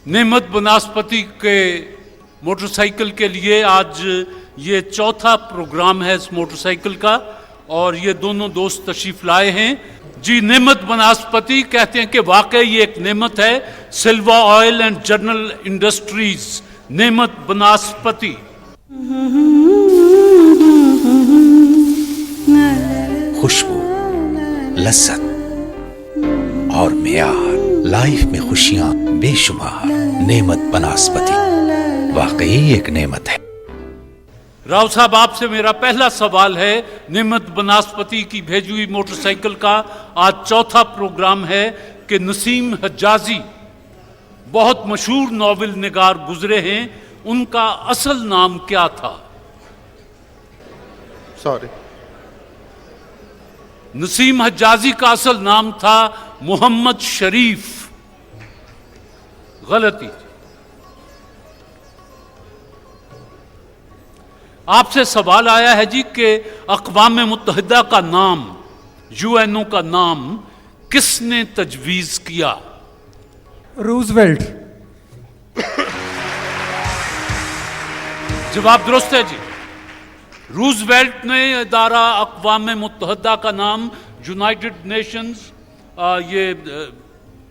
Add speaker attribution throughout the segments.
Speaker 1: नेमत बनास्पति के मोटरसाइकिल के लिए आज ये चौथा प्रोग्राम है इस मोटरसाइकिल का, और ये दोनों दोस्त तशरीफ लाए हैं। जी, नेमत बनास्पति कहते हैं कि वाकई ये एक नेमत है। सिल्वा ऑयल एंड जनरल इंडस्ट्रीज, नेमत बनास्पति।
Speaker 2: खुशबू, लज्जत और मेयार, लाइफ में खुशियां बेशुमार। नेमत बनास्पति वाकई एक नेमत है।
Speaker 1: राव साहब, आपसे मेरा पहला सवाल है, नेमत बनास्पति की भेजी हुई मोटरसाइकिल का आज चौथा प्रोग्राम है कि नसीम हज्जाजी बहुत मशहूर नॉवेल निगार गुजरे हैं, उनका असल नाम क्या था?
Speaker 3: सॉरी,
Speaker 1: नसीम हज्जाजी का असल नाम था मोहम्मद शरीफ। गलती। आपसे सवाल आया है जी कि अक़वाम मुत्तहिदा का नाम, यूएनओ का नाम किसने तजवीज़ किया?
Speaker 4: रूजवेल्ट।
Speaker 1: जवाब दुरुस्त है जी। रूजवेल्ट ने इदारा अक़वाम मुत्तहिदा का नाम यूनाइटेड नेशंस ये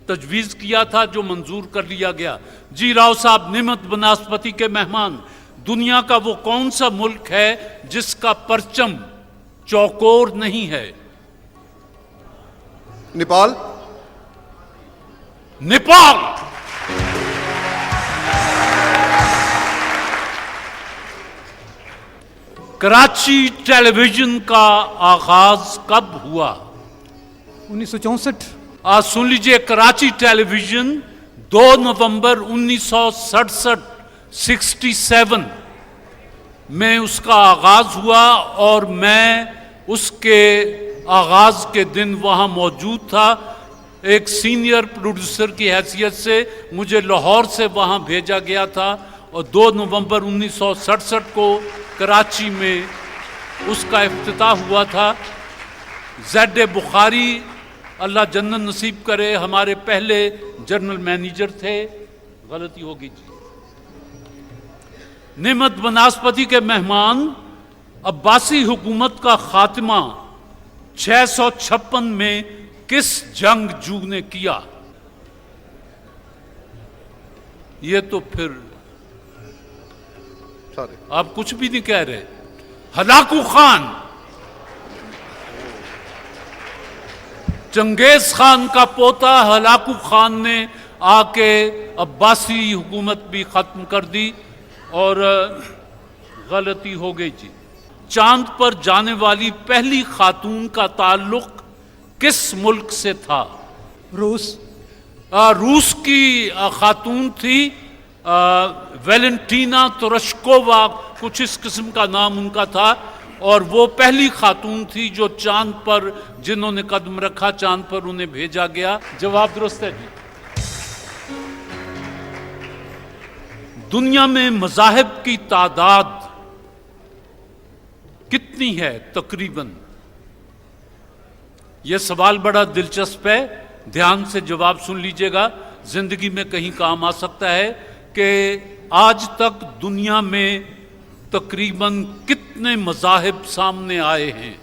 Speaker 1: तजवीज़ किया था, जो मंजूर कर लिया गया। जी राव साहब, नेमत बनास्पति के मेहमान, दुनिया का वो कौन सा मुल्क है जिसका परचम चौकोर नहीं है?
Speaker 3: नेपाल।
Speaker 1: नेपाल। कराची टेलीविजन का आगाज कब हुआ?
Speaker 4: 1964।
Speaker 1: आज सुन लीजिए, कराची टेलीविजन 2 नवंबर 1967 67 में उसका आगाज हुआ, और मैं उसके आगाज के दिन वहां मौजूद था। एक सीनियर प्रोड्यूसर की हैसियत से मुझे लाहौर से वहां भेजा गया था, और 2 नवंबर 1967 को कराची में उसका इफ्तिताह हुआ था। ज़ेड बुखारी, अल्लाह जन्नत नसीब करे, हमारे पहले जनरल मैनेजर थे। गलती होगी जी। नेमत बनास्पति के मेहमान, अब्बासी हुकूमत का खात्मा 656 में किस जंगजू ने किया? ये तो फिर
Speaker 3: सॉरी,
Speaker 1: आप कुछ भी नहीं कह रहे। हलाकू खान, चंगेज खान का पोता हलाकू खान ने आके अब्बासी हुकूमत भी खत्म कर दी, और गलती हो गई जी। चांद पर जाने वाली पहली खातून का ताल्लुक किस मुल्क से था?
Speaker 4: रूस।
Speaker 1: रूस की खातून थी वेलेंटीना तुरश्कोवा, कुछ इस किस्म का नाम उनका था, और वो पहली खातून थी जो चांद पर, जिन्होंने कदम रखा चांद पर, उन्हें भेजा गया। जवाब दुरुस्त है जी। दुनिया में मज़ाहिब की तादाद कितनी है तकरीबन? यह सवाल बड़ा दिलचस्प है, ध्यान से जवाब सुन लीजिएगा, जिंदगी में कहीं काम आ सकता है। कि आज तक दुनिया में तकरीबन कितने मज़ाहिब सामने आए हैं?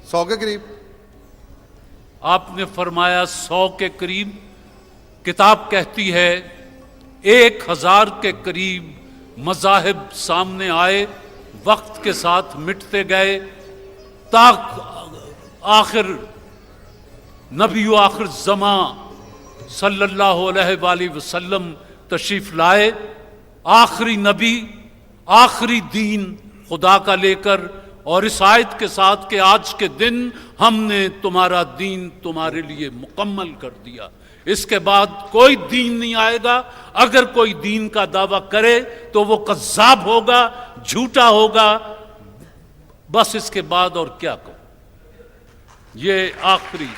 Speaker 3: 100 के करीब।
Speaker 1: आपने फरमाया 100 के करीब। किताब कहती है 1000 के करीब मज़ाहिब सामने आए, वक्त के साथ मिटते गए, ताक आखिर नबी आखिर ज़मा सल्लल्लाहु अलैहि वसल्लम तशरीफ लाए। आखिरी नबी, आखिरी दीन खुदा का लेकर, और इस आयत के साथ कि आज के दिन हमने तुम्हारा दीन तुम्हारे लिए मुकम्मल कर दिया। इसके बाद कोई दीन नहीं आएगा। अगर कोई दीन का दावा करे तो वो कज़्ज़ाब होगा, झूठा होगा। बस इसके बाद और क्या कहूं? ये आखिरी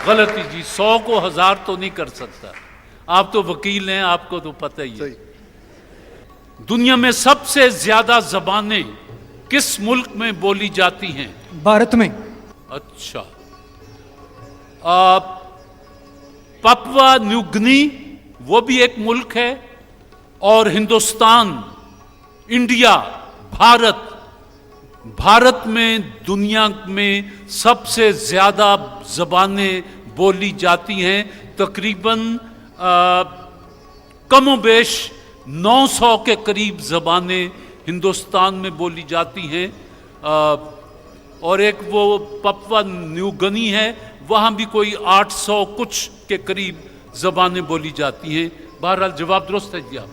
Speaker 1: गलती जी। 100 को 1000 तो नहीं कर सकता। आप तो वकील हैं, आपको तो पता ही है। दुनिया में सबसे ज्यादा जबानें किस मुल्क में बोली जाती हैं?
Speaker 4: भारत में।
Speaker 1: अच्छा, पापुआ न्यू गिनी वो भी एक मुल्क है, और हिंदुस्तान, इंडिया, भारत में दुनिया में सबसे ज़्यादा ज़बानें बोली जाती हैं। तकरीबन कमोबेश 900 के करीब ज़बानें हिंदुस्तान में बोली जाती हैं, और एक वो पापुआ न्यू गिनी है, वहाँ भी कोई 800 कुछ के करीब ज़बानें बोली जाती हैं। बहरहाल जवाब दुरुस्त है जी आप।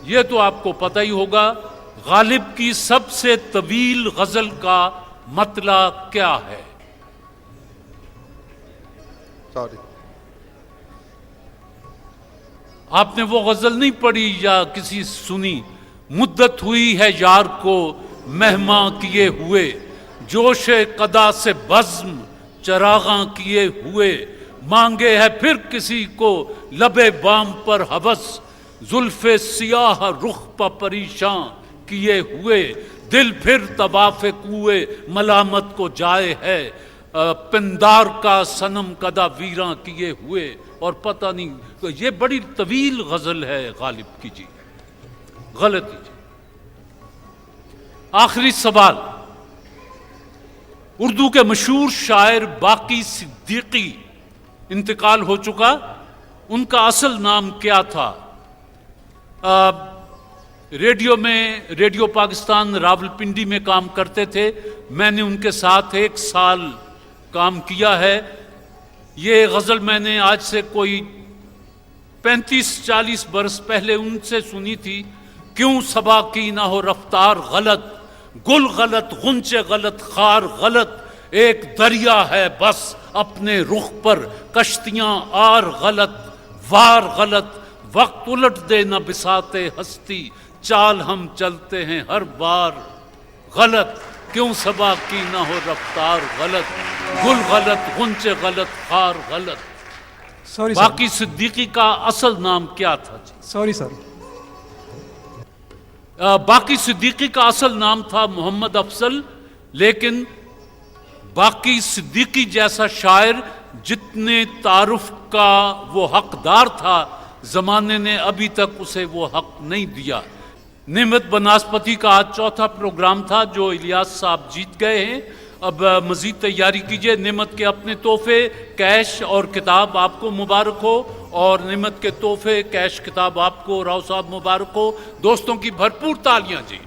Speaker 1: ये तो आपको पता ही होगा, गालिब की सबसे तवील गजल का मतला क्या है?
Speaker 3: सॉरी,
Speaker 1: आपने वो गजल नहीं पढ़ी या किसी सुनी? मुद्दत हुई है यार को मेहमा किए हुए, जोशे कदा से बज़्म चरागा किए हुए, मांगे है फिर किसी को लबे बाम पर हवस, जुल्फे सियाह रुख पर परेशान किए हुए, दिल फिर तवाफ़े कुए मलामत को जाए है, पिंदार का सनम कदा वीरां किए हुए, और पता नहीं, तो ये बड़ी तवील गजल है गालिब की जी। गलती जी। आखिरी सवाल, उर्दू के मशहूर शायर बाकी सिद्दीकी इंतकाल हो चुका, उनका असल नाम क्या था? रेडियो पाकिस्तान रावलपिंडी में काम करते थे, मैंने उनके साथ 1 साल काम किया है। ये गज़ल मैंने आज से कोई 35-40 बरस पहले उनसे सुनी थी। क्यों सबा की ना हो रफ्तार गलत, गुल गलत, गुंचे गलत, खार गलत, एक दरिया है बस अपने रुख पर, कश्तियां आर गलत, वार गलत, वक्त उलट दे न बिसाते हस्ती, चाल हम चलते हैं हर बार गलत, क्यों सबा की ना हो रफ्तार गलत, गुल गलत, गुंचे गलत, खार गलत।
Speaker 4: सॉरी
Speaker 1: बाकी सिद्दीकी का असल नाम क्या था जी?
Speaker 4: Sorry sir.
Speaker 1: बाकी सिद्दीकी का असल नाम था मोहम्मद अफजल, लेकिन बाकी सिद्दीकी जैसा शायर जितने तारुफ का वो हकदार था, जमाने ने अभी तक उसे वो हक नहीं दिया। नेमत बनास्पति का आज चौथा प्रोग्राम था जो इलियास साहब जीत गए हैं। अब मजीद तैयारी कीजिए। नेमत के अपने तोहफे, कैश और किताब आपको मुबारक हो, और नेमत के तोहफे, कैश, किताब आपको, राव साहब मुबारक हो। दोस्तों की भरपूर तालियां जी।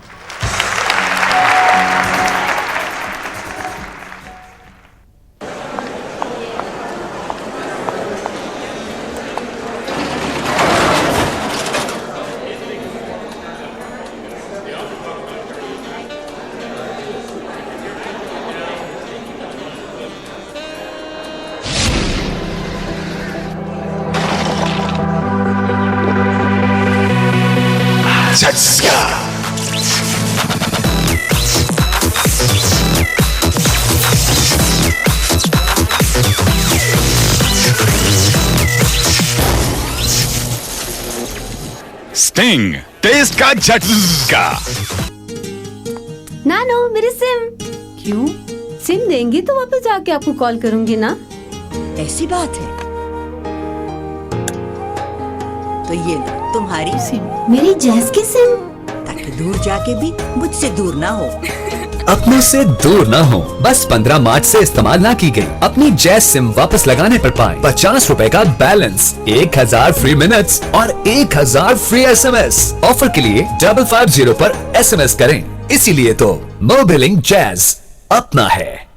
Speaker 5: स्टिंग, टेस्ट का झटका।
Speaker 6: नानो मेरी सिम। क्यों? सिम देंगी तो वापस जाके आपको कॉल करूंगी ना।
Speaker 7: ऐसी बात है तो ये लो तुम्हारी सिम।
Speaker 6: मेरी जैस की सिम,
Speaker 7: ताकि दूर जाके भी मुझसे दूर ना हो।
Speaker 2: अपनों से दूर ना हो, बस 15 मार्च से इस्तेमाल ना की गई अपनी जैस सिम वापस लगाने पर पाएं 50 रुपए का बैलेंस, 1000 फ्री मिनट्स और 1000 फ्री SMS। ऑफर के लिए 550 पर SMS करें। इसीलिए तो मोबिलिंग जैस अपना है।